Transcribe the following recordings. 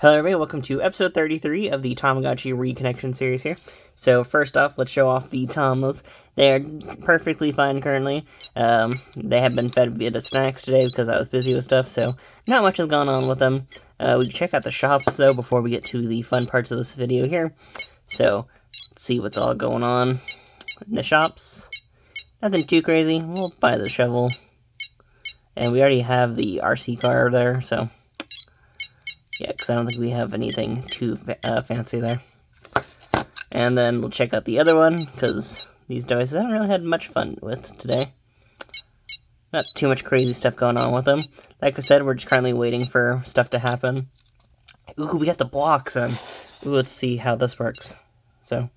Hello everybody, welcome to episode 33 of the Tamagotchi Reconnection series here. So first off, let's show off the Tamos. They are perfectly fine currently. They have been fed a bit of snacks today because I was busy with stuff, so not much has gone on with them. We can check out the shops though before we get to the fun parts of this video here. So, let's see what's all going on in the shops. Nothing too crazy. We'll buy the shovel. And we already have the RC car there, so yeah, because I don't think we have anything too fancy there. And then we'll check out the other one, because these devices I haven't really had much fun with today. Not too much crazy stuff going on with them. Like I said, we're just currently waiting for stuff to happen. Ooh, we got the blocks in. Ooh, let's see how this works. So,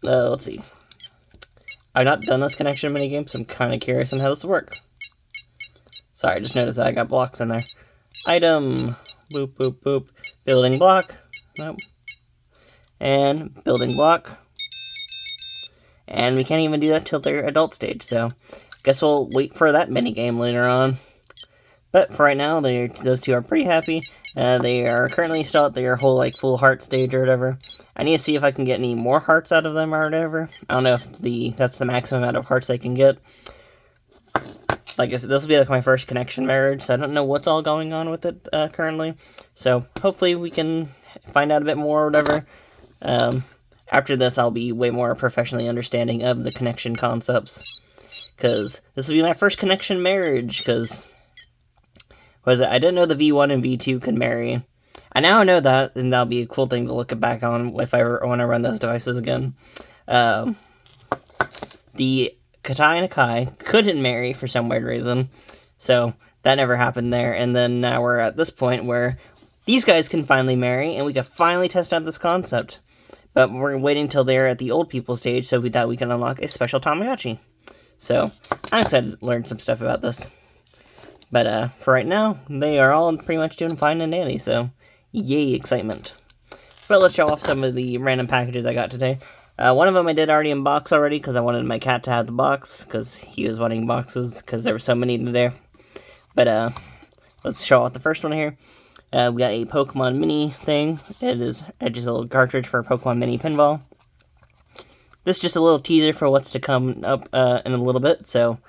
let's see. I've not done this connection minigame, so I'm kind of curious on how this will work. Sorry, I just noticed that I got blocks in there. Item, boop, boop, boop, building block, nope, and building block, and we can't even do that till their adult stage, so guess we'll wait for that minigame later on. But for right now, those two are pretty happy. They are currently still at their whole, like, full heart stage or whatever. I need to see if I can get any more hearts out of them or whatever. I don't know if that's the maximum amount of hearts they can get. Like I said, this will be like my first connection marriage, so I don't know what's all going on with it currently. So hopefully we can find out a bit more or whatever. After this, I'll be way more professionally understanding of the connection concepts. Because this will be my first connection marriage, because what is it? I didn't know the V1 and V2 could marry. I now know that, and that'll be a cool thing to look back on if I ever want to run those devices again. The Katai and Akai couldn't marry for some weird reason, so that never happened there, and then now we're at this point where these guys can finally marry, and we can finally test out this concept. But we're waiting till they're at the old people stage so that we can unlock a special Tamagotchi. So, I'm excited to learn some stuff about this. But for right now, they are all pretty much doing fine and dandy, so yay, excitement. But let's show off some of the random packages I got today. One of them I did already unbox already, because I wanted my cat to have the box, because he was wanting boxes, because there were so many today. But, let's show off the first one here. We got a Pokemon Mini thing. It is just a little cartridge for a Pokemon Mini Pinball. This is just a little teaser for what's to come up in a little bit, so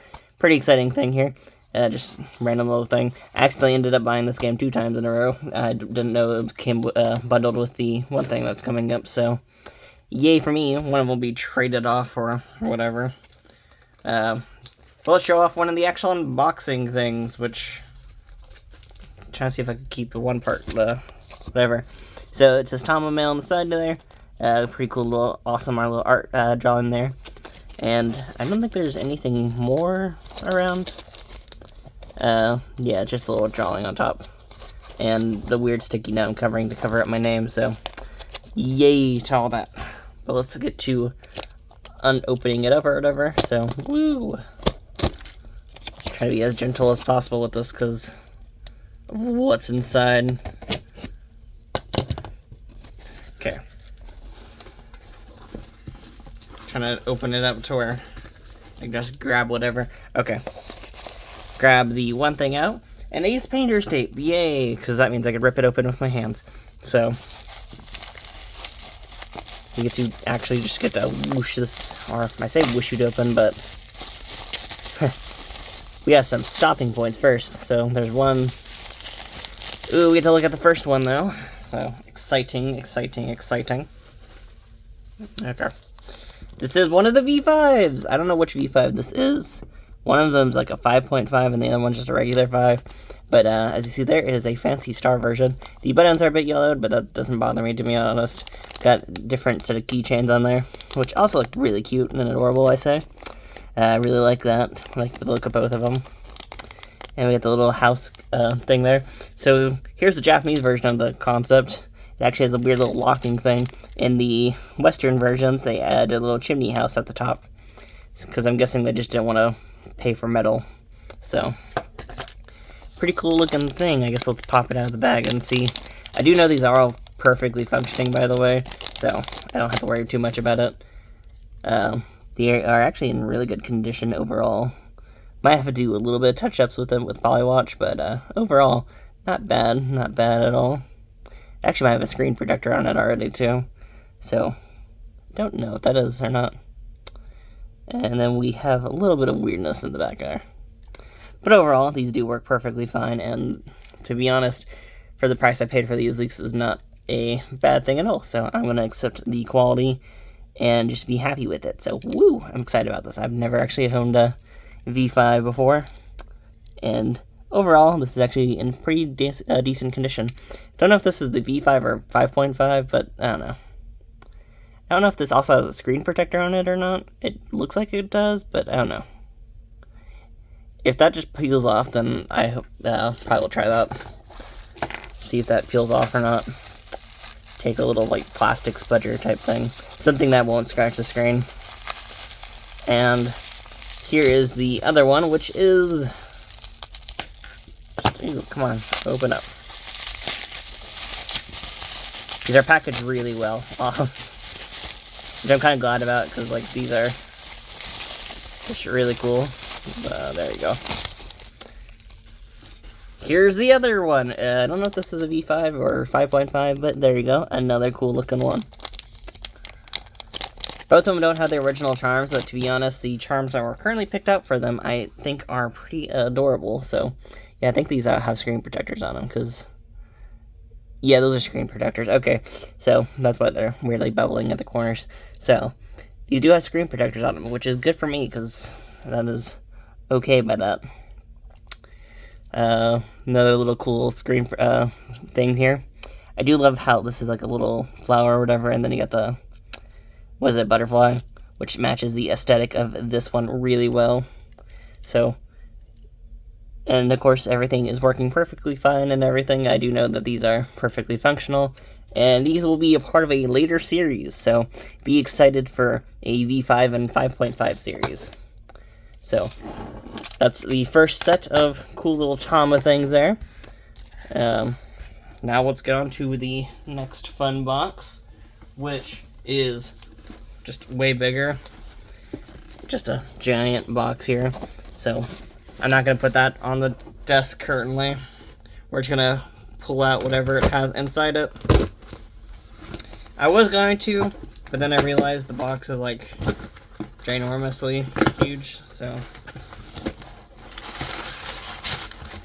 pretty exciting thing here. Just random little thing. I accidentally ended up buying this game 2 times in a row. I didn't know it came bundled with the one thing that's coming up, so yay for me. One of them will be traded off or whatever. But let's show off one of the actual unboxing things, which I'm trying to see if I can keep one part, whatever. So it says Tama Mail on the side there. Pretty cool little, awesome our little art drawing there. And I don't think there's anything more around. Yeah, just a little drawing on top. And the weird sticky note I'm covering to cover up my name, so yay to all that. But let's get to unopening it up or whatever. So, woo! Try to be as gentle as possible with this because of what's inside. Okay. Trying to open it up to where I can just grab whatever. Okay. Grab the one thing out. And they use painter's tape. Yay! Because that means I could rip it open with my hands. So you get to actually just get to whoosh this, or I say whoosh it open, but we got some stopping points first. So there's one. Ooh, we get to look at the first one though. So exciting, exciting, exciting. Okay. This is one of the V5s. I don't know which V5 this is. One of them's like a 5.5 and the other one's just a regular 5. But as you see there, it is a fancy star version. The buttons are a bit yellowed, but that doesn't bother me, to be honest. Got different set of keychains on there, which also look really cute and adorable, I say. I really like that. I like the look of both of them. And we got the little house thing there. So here's the Japanese version of the concept. It actually has a weird little locking thing. In the Western versions, they add a little chimney house at the top. Because I'm guessing they just didn't want to pay for metal. So pretty cool looking thing. I guess let's pop it out of the bag and see. I do know these are all perfectly functioning, by the way, so I don't have to worry too much about it. They are actually in really good condition overall. Might have to do a little bit of touch-ups with them with Polywash, but overall, Not bad, not bad at all. Actually, might have a screen protector on it already, too. So, don't know if that is or not. And then we have a little bit of weirdness in the back there. But overall, these do work perfectly fine, and to be honest, for the price I paid for these, this is not a bad thing at all. So I'm going to accept the quality and just be happy with it. So, woo! I'm excited about this. I've never actually owned a V5 before, and overall, this is actually in pretty decent condition. Don't know if this is the V5 or 5.5, but I don't know. I don't know if this also has a screen protector on it or not. It looks like it does, but I don't know. If that just peels off, then I hope, probably will try that. See if that peels off or not. Take a little, like, plastic spudger type thing. Something that won't scratch the screen. And here is the other one, which is... Ooh, come on, open up. These are packaged really well. Which I'm kind of glad about, because, like, these are just really cool. There you go. Here's the other one. I don't know if this is a V5 or 5.5, but there you go. Another cool looking one. Both of them don't have the original charms, but to be honest, the charms that were currently picked out for them, I think are pretty adorable. So, yeah, I think these have screen protectors on them, because... Yeah, those are screen protectors. Okay, so that's why they're weirdly bubbling at the corners. So, these do have screen protectors on them, which is good for me, because that is okay by that. Another little cool screen thing here. I do love how this is like a little flower or whatever, and then you got the, what is it, butterfly, which matches the aesthetic of this one really well. So, and of course everything is working perfectly fine and everything. I do know that these are perfectly functional, and these will be a part of a later series, so be excited for a V5 and 5.5 series. So, that's the first set of cool little Tama things there. Now let's get on to the next fun box, which is just way bigger. Just a giant box here. So, I'm not going to put that on the desk currently. We're just going to pull out whatever it has inside it. I was going to, but then I realized the box is like ginormously huge, so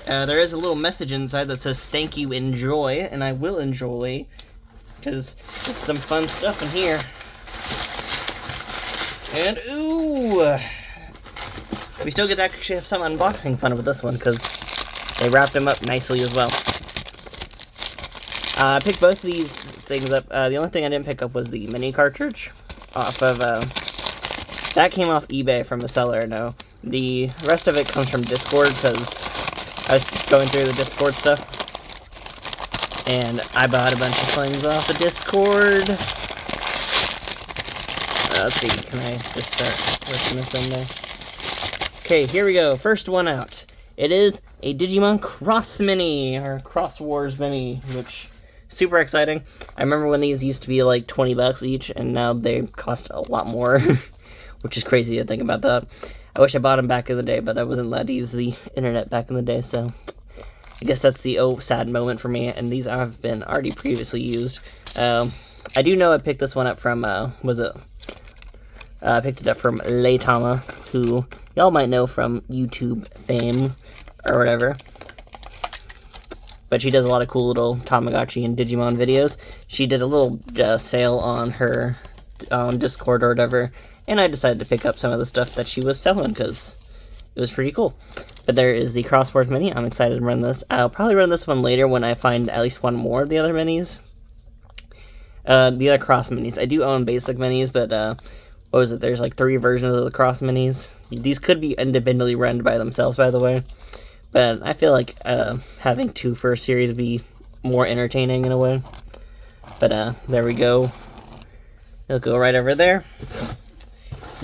there is a little message inside that says thank you, enjoy, and I will enjoy, because there's some fun stuff in here. And ooh, we still get to actually have some unboxing fun with this one, because they wrapped them up nicely as well. I picked both of these things up. The only thing I didn't pick up was the mini cartridge off of that came off eBay from the seller. No, the rest of it comes from Discord, because I was going through the Discord stuff, and I bought a bunch of things off the Discord. Let's see, can I just start lifting this in there? Okay, here we go. First one out. It is a Digimon Cross Mini, or Cross Wars Mini, which super exciting. I remember when these used to be like 20 bucks each, and now they cost a lot more. Which is crazy to think about that. I wish I bought them back in the day, but I wasn't allowed to use the internet back in the day, so I guess that's the sad moment for me, and these have been already previously used. I do know I picked this one up from, I picked it up from Tama, who y'all might know from YouTube fame, or whatever. But she does a lot of cool little Tamagotchi and Digimon videos. She did a little sale on her Discord or whatever, and I decided to pick up some of the stuff that she was selling because it was pretty cool. But there is the Cross Wars Mini. I'm excited to run this. I'll probably run this one later when I find at least one more of the other minis. The other Cross Minis. I do own basic minis, but what was it? There's like 3 versions of the Cross Minis. These could be independently run by themselves, by the way. But I feel like having 2 for a series would be more entertaining in a way. But there we go. It'll go right over there.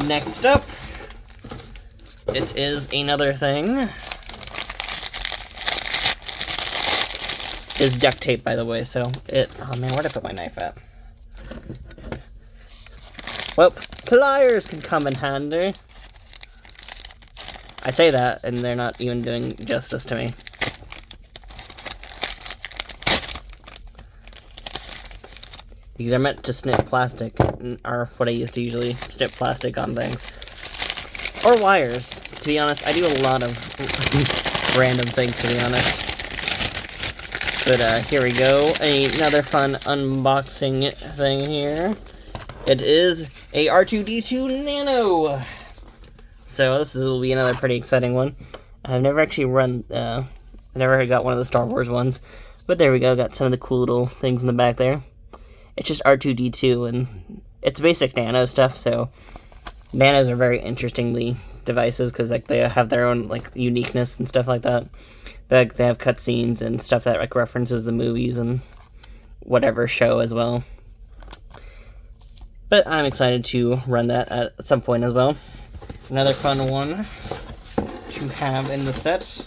Next up, it is another thing. It's duct tape, by the way, so oh man, where'd I put my knife at? Well, pliers can come in handy. I say that, and they're not even doing justice to me. These are meant to snip plastic, are what I used to usually snip plastic on things. Or wires. To be honest, I do a lot of random things, to be honest. But here we go. Another fun unboxing thing here. It is a R2-D2 Nano. So this will be another pretty exciting one. I've never actually I never got one of the Star Wars ones. But there we go, got some of the cool little things in the back there. It's just R2-D2, and it's basic Nano stuff, so Nanos are very interestingly devices, because like they have their own like uniqueness and stuff like that. They have cutscenes and stuff that like references the movies and whatever show as well. But I'm excited to run that at some point as well. Another fun one to have in the set.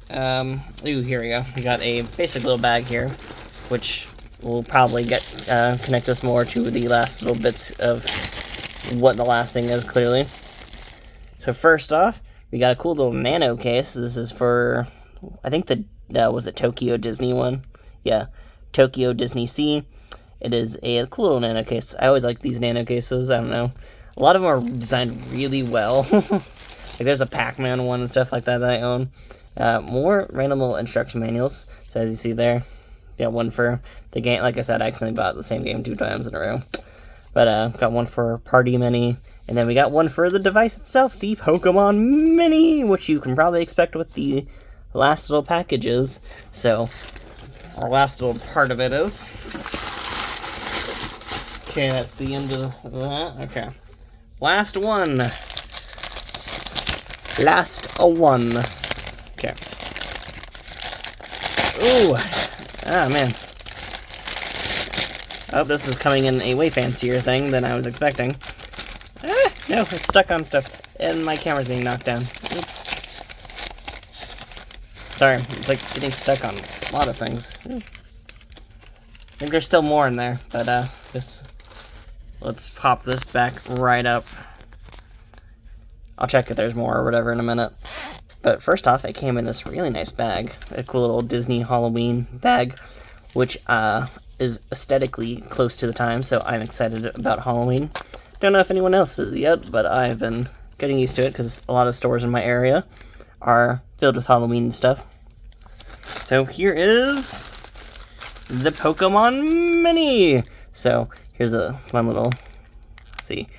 Here we go. We got a basic little bag here, which will probably connect us more to the last little bits of what the last thing is, clearly. So first off, we got a cool little Nano case. This is for, I think was it Tokyo Disney one? Yeah, Tokyo Disney Sea. It is a cool little Nano case. I always like these Nano cases. I don't know. A lot of them are designed really well. Like there's a Pac-Man one and stuff like that I own. More random little instruction manuals. So as you see there, got one for the game. Like I said, I accidentally bought the same game 2 times in a row. But got one for Party Mini, and then we got one for the device itself, the Pokemon Mini, which you can probably expect with the last little packages. So our last little part of it is. Okay, that's the end of that. Okay. Last one. Last one. Okay. Ooh. Ah, man. Oh, this is coming in a way fancier thing than I was expecting. Ah, no, it's stuck on stuff. And my camera's being knocked down. Oops. Sorry, it's like getting stuck on a lot of things. I think there's still more in there, but let's pop this back right up. I'll check if there's more or whatever in a minute. But first off, it came in this really nice bag. A cool little Disney Halloween bag, which is aesthetically close to the time, so I'm excited about Halloween. Don't know if anyone else is yet, but I've been getting used to it because a lot of stores in my area are filled with Halloween stuff. So here is the Pokemon Mini. So here's a fun little, let's see.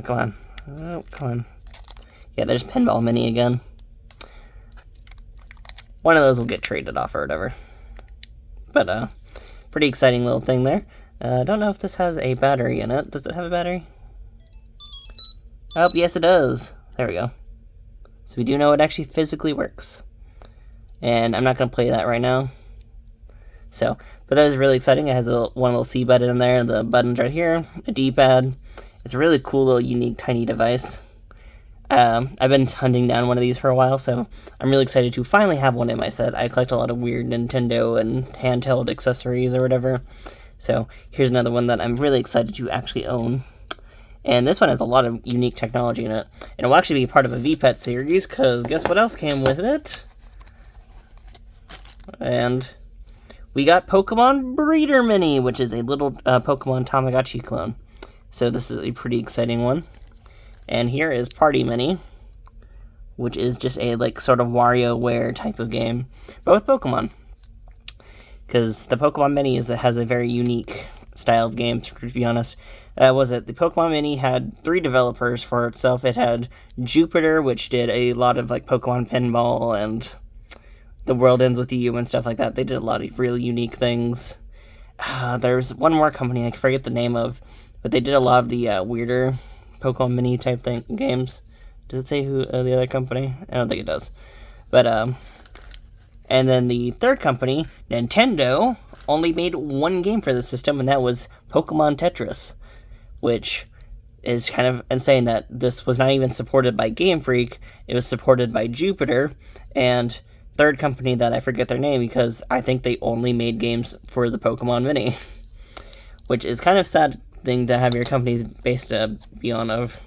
Come on. Oh, come on. Yeah, there's Pinball Mini again. One of those will get traded off or whatever. But, pretty exciting little thing there. I don't know if this has a battery in it. Does it have a battery? Oh, yes it does. There we go. So we do know it actually physically works. And I'm not going to play that right now. So, but that is really exciting. It has one little C button in there, the buttons right here, a D-pad. It's a really cool little unique tiny device. I've been hunting down one of these for a while, so I'm really excited to finally have one in my set. I collect a lot of weird Nintendo and handheld accessories or whatever. So here's another one that I'm really excited to actually own. And this one has a lot of unique technology in it. And it will actually be part of a VPET series, because guess what else came with it? And we got Pokemon Breeder Mini, which is a little Pokemon Tamagotchi clone. So this is a pretty exciting one. And here is Party Mini, which is just a like sort of WarioWare type of game, but with Pokemon. Because the Pokemon Mini has a very unique style of game, to be honest. The Pokemon Mini had 3 developers for itself. It had Jupiter, which did a lot of like Pokemon Pinball and The World Ends With You and stuff like that. They did a lot of really unique things. There's one more company I forget the name of, but they did a lot of the weirder Pokemon Mini type games. Does it say who the other company? I don't think it does. But and then the third company, Nintendo, only made one game for the system, and that was Pokemon Tetris, which is kind of insane that this was not even supported by Game Freak. It was supported by Jupiter, and third company that I forget their name because I think they only made games for the Pokemon Mini, which is kind of sad thing to have your companies based be on of.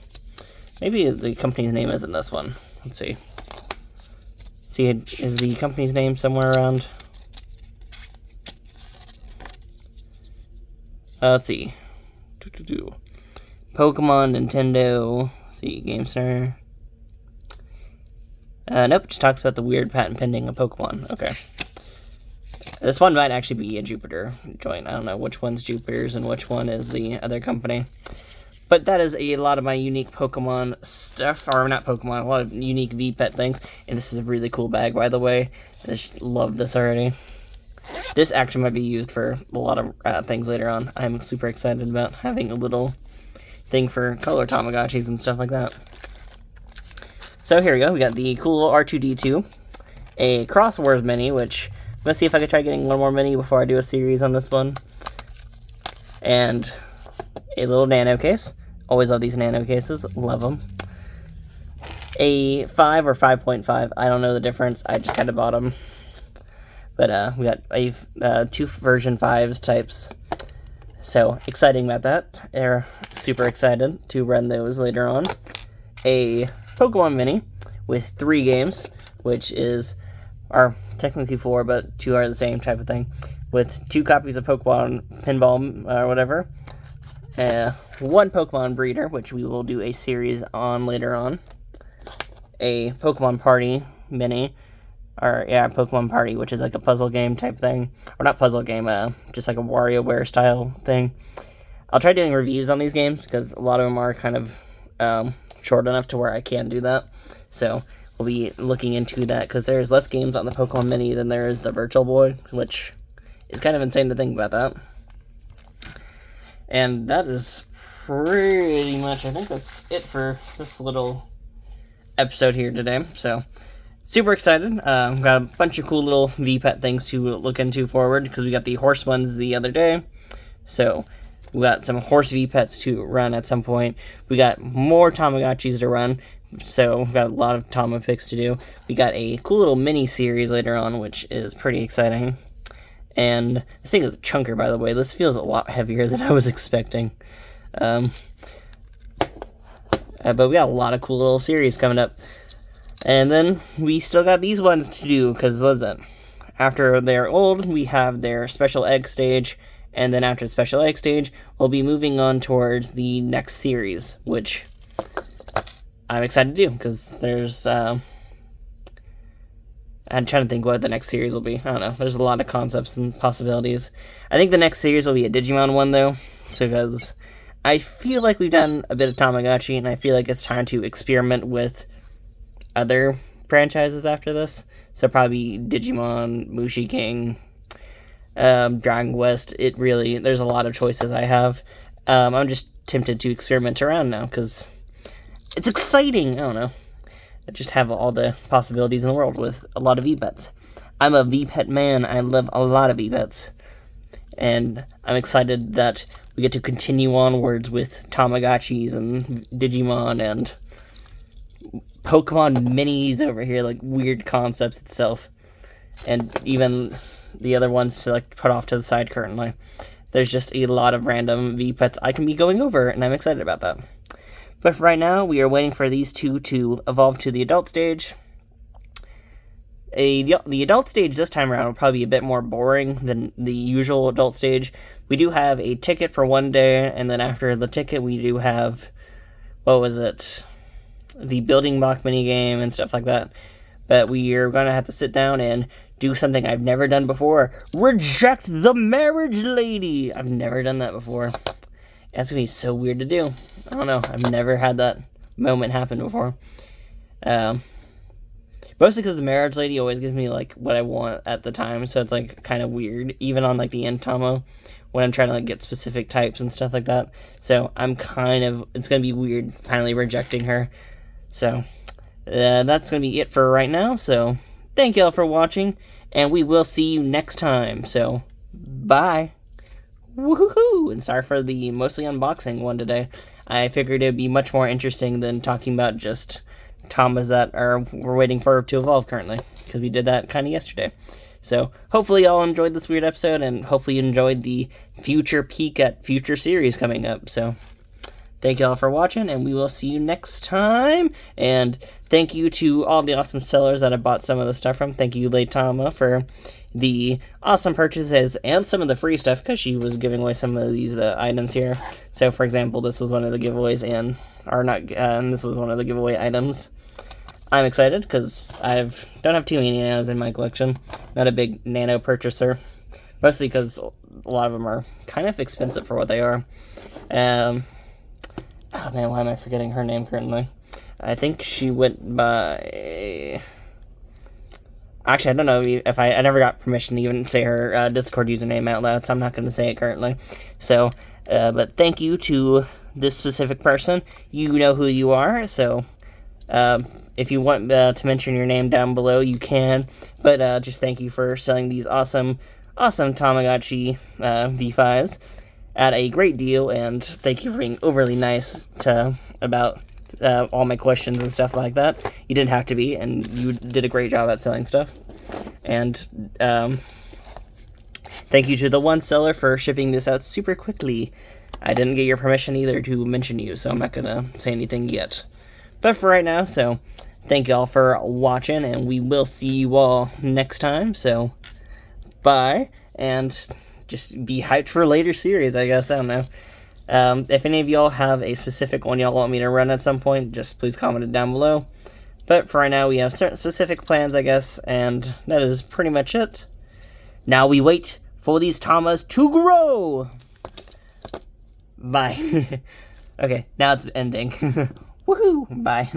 Maybe the company's name isn't this one. Let's see. See, is the company's name somewhere around? Let's see. Pokemon, Nintendo. Let's see, Game Center. Nope, just talks about the weird patent pending of Pokemon. Okay. This one might actually be a Jupiter joint. I don't know which one's Jupiter's and which one is the other company. But that is a lot of my unique Pokemon stuff. Or not Pokemon, a lot of unique V-Pet things. And this is a really cool bag, by the way. I just love this already. This actually might be used for a lot of things later on. I'm super excited about having a little thing for color Tamagotchis and stuff like that. So here we go. We got the cool little R2-D2. A Crosswords mini, which I'm going to see if I can try getting one more mini before I do a series on this one. And a little nano case. Always love these nano cases. Love them. A 5 or 5.5. I don't know the difference. I just kind of bought them. But we got two version 5s types. So exciting about that. They're super excited to run those later on. A Pokemon mini with 3 games, which are technically 4, but 2 are the same type of thing. With 2 copies of Pokemon Pinball or whatever. 1 Pokemon Breeder, which we will do a series on later on. A Pokemon Party mini. Or, yeah, Pokemon Party, which is like a puzzle game type thing. Or not puzzle game, just like a WarioWare style thing. I'll try doing reviews on these games, because a lot of them are kind of short enough to where I can do that. So, we'll be looking into that, because there's less games on the Pokemon Mini than there is the Virtual Boy, which is kind of insane to think about that. And that is pretty much, I think that's it for this little episode here today. So, super excited. Got a bunch of cool little V-Pet things to look into forward, because we got the horse ones the other day. So, we got some horse V-Pets to run at some point. We got more Tamagotchis to run. So, we've got a lot of Tama picks to do. We got a cool little mini-series later on, which is pretty exciting. And this thing is a chunker, by the way. This feels a lot heavier than I was expecting. But we got a lot of cool little series coming up. And then we still got these ones to do, because listen, after they're old, we have their special egg stage, and then after the special egg stage, we'll be moving on towards the next series, which I'm excited to do, because there's, I'm trying to think what the next series will be. I don't know, there's a lot of concepts and possibilities. I think the next series will be a Digimon one, though, so because I feel like we've done a bit of Tamagotchi, and I feel like it's time to experiment with other franchises after this. So probably Digimon, Mushi King, Dragon Quest. There's a lot of choices I have. I'm just tempted to experiment around now, because it's exciting. I don't know. I just have all the possibilities in the world with a lot of V-Pets. I'm a V-Pet man. I love a lot of V-Pets. And I'm excited that we get to continue onwards with Tamagotchis and Digimon and Pokemon minis over here, like weird concepts itself. And even the other ones to like put off to the side currently. There's just a lot of random V-Pets I can be going over, and I'm excited about that. But for right now, we are waiting for these two to evolve to the adult stage. The adult stage this time around will probably be a bit more boring than the usual adult stage. We do have a ticket for one day, and then after the ticket, we do have, the building block minigame and stuff like that. But we are going to have to sit down and do something I've never done before. Reject the marriage lady! I've never done that before. That's going to be so weird to do. I don't know. I've never had that moment happen before. Mostly because the marriage lady always gives me, like, what I want at the time. So it's, like, kind of weird. Even on, like, the Intamo, when I'm trying to, like, get specific types and stuff like that. So it's going to be weird finally rejecting her. So that's going to be it for right now. So thank y'all for watching. And we will see you next time. So bye. Woohoo! And sorry for the mostly unboxing one today. I figured it would be much more interesting than talking about just Tamas that we're waiting for to evolve currently, because we did that kind of yesterday. So hopefully y'all enjoyed this weird episode, and hopefully you enjoyed the future peek at future series coming up. So thank y'all for watching, and we will see you next time. And thank you to all the awesome sellers that I bought some of the stuff from. Thank you, Late Tama, for the awesome purchases and some of the free stuff, because she was giving away some of these items here. So, for example, this was one of the giveaways, and this was one of the giveaway items. I'm excited because don't have too many nanos in my collection. Not a big nano purchaser, mostly because a lot of them are kind of expensive for what they are. Oh man, why am I forgetting her name currently? I think she went by... Actually, I don't know if I never got permission to even say her Discord username out loud, so I'm not going to say it currently. So, but thank you to this specific person. You know who you are, so if you want to mention your name down below, you can. But just thank you for selling these awesome Tamagotchi V5s at a great deal, and thank you for being overly nice about all my questions and stuff like that. You didn't have to be, and you did a great job at selling stuff. And thank you to the one seller for shipping this out super quickly. I didn't get your permission either to mention you, so I'm not gonna say anything yet. But for right now, so thank y'all for watching, and we will see you all next time. So bye, and just be hyped for a later series, I guess. I don't know. If any of y'all have a specific one y'all want me to run at some point, just please comment it down below. But for right now, we have certain specific plans, I guess, and that is pretty much it. Now we wait for these Tamas to grow! Bye. Okay, now it's ending. Woohoo! Bye.